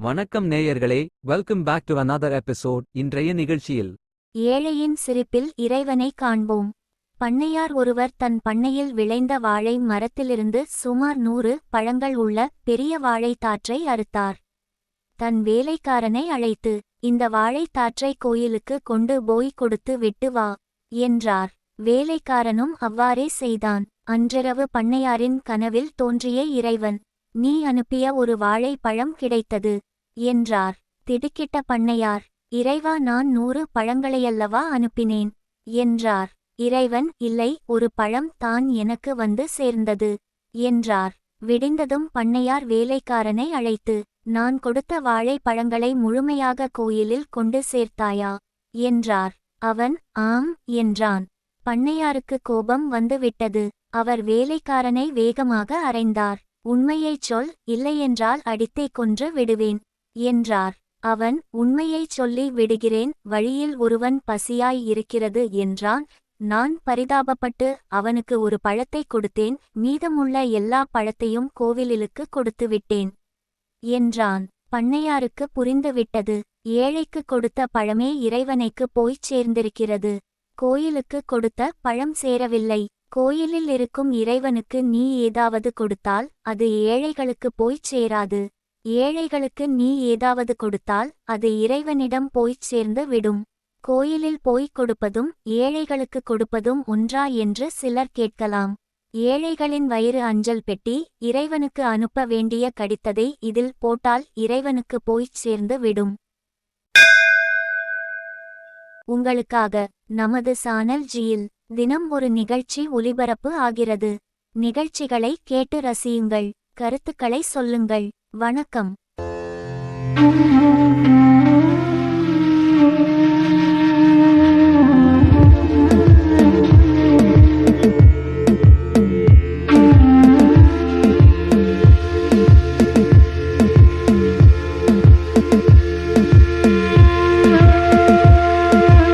வணக்கம் நேயர்களே, welcome back to another episode. இன்றைய நிகழ்ச்சியில் ஏழையின் சிரிப்பில் இறைவனை காண்போம். பண்ணையார் ஒருவர் தன் பண்ணையில் விளைந்த வாழை மரத்திலிருந்து சுமார் 100 பழங்கள் உள்ள பெரிய வாழைத்தாற்றை அறுத்தார். தன் வேலைக்காரனை அழைத்து, இந்த வாழைத்தாற்றை கோயிலுக்கு கொண்டு போய் கொடுத்து விட்டு வா என்றார். வேலைக்காரனும் அவ்வாறே செய்தான். அன்றிரவு பண்ணையாரின் கனவில் தோன்றிய இறைவன், நீ அனுப்பிய ஒரு வாழைப்பழம் கிடைத்தது என்றார். திடுக்கிட்ட பண்ணையார், இறைவா, நான் 100 பழங்களையல்லவா அனுப்பினேன் என்றார். இறைவன், இல்லை, ஒரு பழம் தான் எனக்கு வந்து சேர்ந்தது என்றார். விடிந்ததும் பண்ணையார் வேலைக்காரனை அழைத்து, நான் கொடுத்த வாழைப்பழங்களை முழுமையாக கோயிலில் கொண்டு சேர்த்தாயா என்றார். அவன் ஆம் என்றான். பண்ணையாருக்கு கோபம் வந்துவிட்டது. அவர் வேலைக்காரனை வேகமாக அறைந்தார். உண்மையைச் சொல், இல்லையென்றால் அடித்தே கொன்று விடுவேன் என்றார். அவன், உண்மையைச் சொல்லி விடுகிறேன், வழியில் ஒருவன் பசியாய் இருக்கிறது என்றான். நான் பரிதாபப்பட்டு அவனுக்கு ஒரு பழத்தை கொடுத்தேன், மீதமுள்ள எல்லா பழத்தையும் கோவிலுக்கு கொடுத்துவிட்டேன் என்றான். பண்ணையாருக்கு புரிந்துவிட்டது. ஏழைக்கு கொடுத்த பழமே இறைவனைக்கு போய்ச் சேர்ந்திருக்கிறது. கோயிலுக்கு கொடுத்த பழம் சேரவில்லை. கோயிலில் இருக்கும் இறைவனுக்கு நீ ஏதாவது கொடுத்தால் அது ஏழைகளுக்கு போய்ச் சேராது. ஏழைகளுக்கு நீ ஏதாவது கொடுத்தால் அது இறைவனிடம் போய்ச் சேர்ந்து விடும். கோயிலில் போய்க் கொடுப்பதும் ஏழைகளுக்கு கொடுப்பதும் ஒன்றா என்று சிலர் கேட்கலாம். ஏழைகளின் வயிறு அஞ்சல் பெட்டி, இறைவனுக்கு அனுப்ப வேண்டிய கடிதத்தை இதில் போட்டால் இறைவனுக்கு போய்ச் சேர்ந்து விடும். உங்களுக்காக நமது சேனல் ஜியில் தினம் ஒரு நிகழ்ச்சி ஒளிபரப்பு ஆகிறது. நிகழ்ச்சிகளை கேட்டு ரசியுங்கள், கருத்துக்களை சொல்லுங்கள். வணக்கம்.